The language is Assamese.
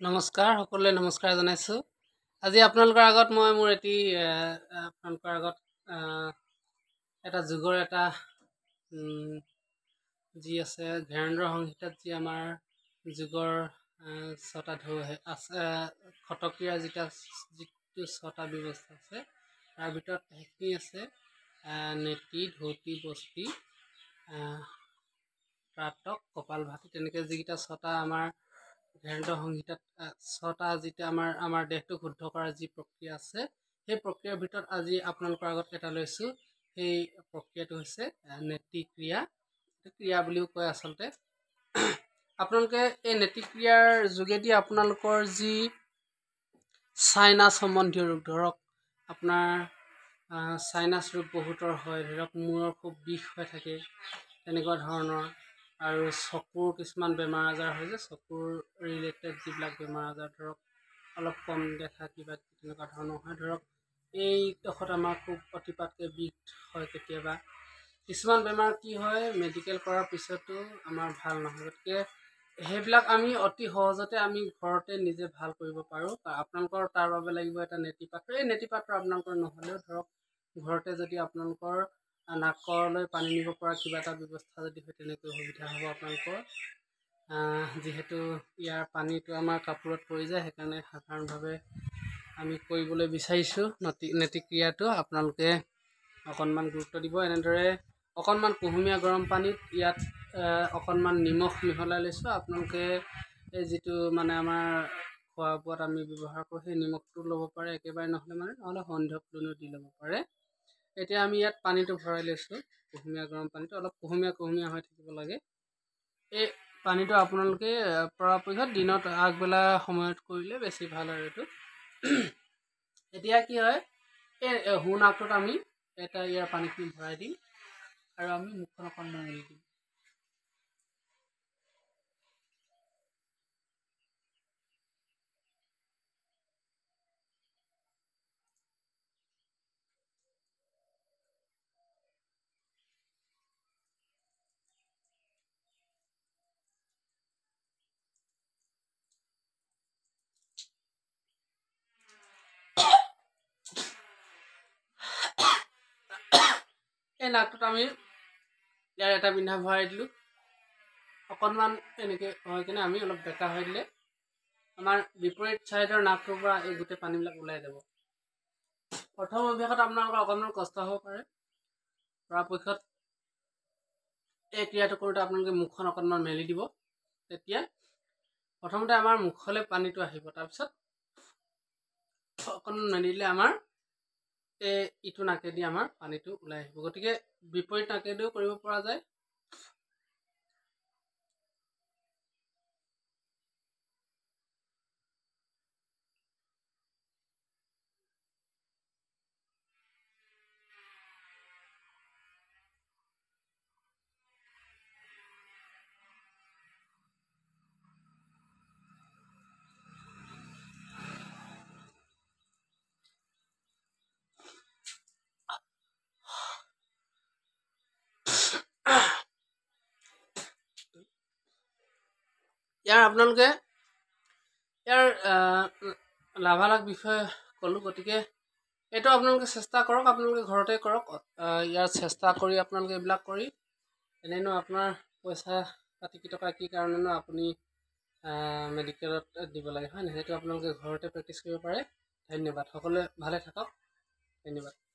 নমস্কাৰ সকলোৱে নমস্কাৰ জনাইছোঁ। আজি আপোনালোকৰ আগত মই মোৰ আপোনালোকৰ আগত এটা যুগৰ এটা যি আছে ঘেৰেন্দ্ৰ সংহিতাত যি আমাৰ যুগৰ ছটা ঢৌ আছে, খটক্ৰিয়াৰ যিটো ছটা ব্যৱস্থা আছে তাৰ ভিতৰত সেইখিনি আছে নেতি, ধৌতি, বস্তি, প্ৰাতক, কপাল ভাতি, তেনেকৈ যিকেইটা ছটা আমাৰ ঘেৰেন্দ্ৰ সংহিতাত ছটা যিটো আমাৰ দেহটোক শুদ্ধ কৰাৰ যি প্ৰক্ৰিয়া আছে, সেই প্ৰক্ৰিয়াৰ ভিতৰত আজি আপোনালোকৰ আগত এটা লৈছোঁ। সেই প্ৰক্ৰিয়াটো হৈছে নেতিক্ৰিয়া। ক্ৰিয়া বুলিও কয় আচলতে। আপোনালোকে এই নেতিক্ৰিয়াৰ যোগেদি আপোনালোকৰ যি চাইনাছ সম্বন্ধীয় ৰোগ, ধৰক আপোনাৰ চাইনাছ ৰোগ বহুতৰ হয়, ধৰক মূৰৰ খুব বিষ হৈ থাকে, তেনেকুৱা ধৰণৰ, আৰু চকুৰ কিছুমান বেমাৰ আজাৰ হয় যে চকুৰ ৰিলেটেড যিবিলাক বেমাৰ আজাৰ, ধৰক অলপ কম দেখা কিবা তেনেকুৱা ধৰণৰ হয়, ধৰক এইডোখৰত আমাৰ খুব অতিপাতকৈ বিষ হয়। কেতিয়াবা কিছুমান বেমাৰ কি হয়, মেডিকেল কৰাৰ পিছতো আমাৰ ভাল নহয়। গতিকে সেইবিলাক আমি অতি সহজতে আমি ঘৰতে নিজে ভাল কৰিব পাৰোঁ। আপোনালোকৰ তাৰ বাবে লাগিব এটা নেতি পাত্ৰ। এই নেতি পাত্ৰ আপোনালোকৰ নহ'লেও ধৰক ঘৰতে যদি আপোনালোকৰ নাকলৈ পানী নিব পৰা কিবা এটা ব্যৱস্থা যদি হয়, তেনেকৈ সুবিধা হ'ব আপোনালোকৰ। যিহেতু ইয়াৰ পানীটো আমাৰ কাপোৰত পৰি যায়, সেইকাৰণে সাধাৰণভাৱে আমি কৰিবলৈ বিচাৰিছোঁ নেতিক্ৰিয়াটো। আপোনালোকে অকণমান গুৰুত্ব দিব। এনেদৰে অকণমান কুহুমীয়া গৰম পানীত ইয়াত অকণমান নিমখ মিহলাই লৈছোঁ। আপোনালোকে এই যিটো আমাৰ খোৱা বোৱাত আমি ব্যৱহাৰ কৰোঁ সেই নিমখটো ল'ব পাৰে, একেবাৰে নহ'লে সন্ধিয়া ফুলনিও দি ল'ব পাৰে। এতিয়া আমি ইয়াত পানীটো ভৰাই লৈছোঁ, কুহুমীয়া গৰম পানীটো অলপ কুহুমীয়া হৈ থাকিব লাগে। এই পানীটো আপোনালোকে পৰাপক্ষত দিনত আগবেলা সময়ত কৰিলে বেছি ভাল। আৰু এইটো এতিয়া কি হয়, এই সোঁনাকটোত আমি ইয়াৰ পানীখিনি ভৰাই দিম আৰু আমি মুখখন অকণমান মেলি দিম। এই নাকটোত আমি ইয়াৰ এটা বিন্ধা ভৰাই দিলোঁ। অকণমান এনেকৈ হৈ কিনে আমি অলপ বেকা হৈ দিলে আমাৰ বিপৰীত ছাইডৰ নাকটোৰ পৰা এই গোটেই পানীবিলাক ওলাই যাব। প্ৰথম অভ্যাসত আপোনালোকৰ অকণমান কষ্ট হ'ব পাৰে। পৰাপক্ষত এই ক্ৰিয়াটো কৰোঁতে আপোনালোকে মুখখন অকণমান মেলি দিব। তেতিয়া প্ৰথমতে আমাৰ মুখলৈ পানীটো আহিব, তাৰপিছত অকণমান মেলি দিলে আমাৰ ইটো নাকেদি আমাৰ পানীটো ওলাই আহিব। গতিকে বিপৰীত নাকেদিও কৰিব পৰা যায়। আপোনালোকে ইয়াৰ লাভালাভ বিষয়ে ক'লোঁ। গতিকে এইটো আপোনালোকে চেষ্টা কৰক, আপোনালোকে ঘৰতে কৰক। ইয়াৰ চেষ্টা কৰি আপোনালোকে এইবিলাক কৰি এনেনো আপোনাৰ পইচা পাতি টকা কি কাৰণেনো আপুনি মেডিকেলত দিব লাগে, হয় নহয়? সেইটো আপোনালোকে ঘৰতে প্ৰেক্টিছ কৰিব পাৰে। ধন্যবাদ। সকলোৱে ভালে থাকক। ধন্যবাদ।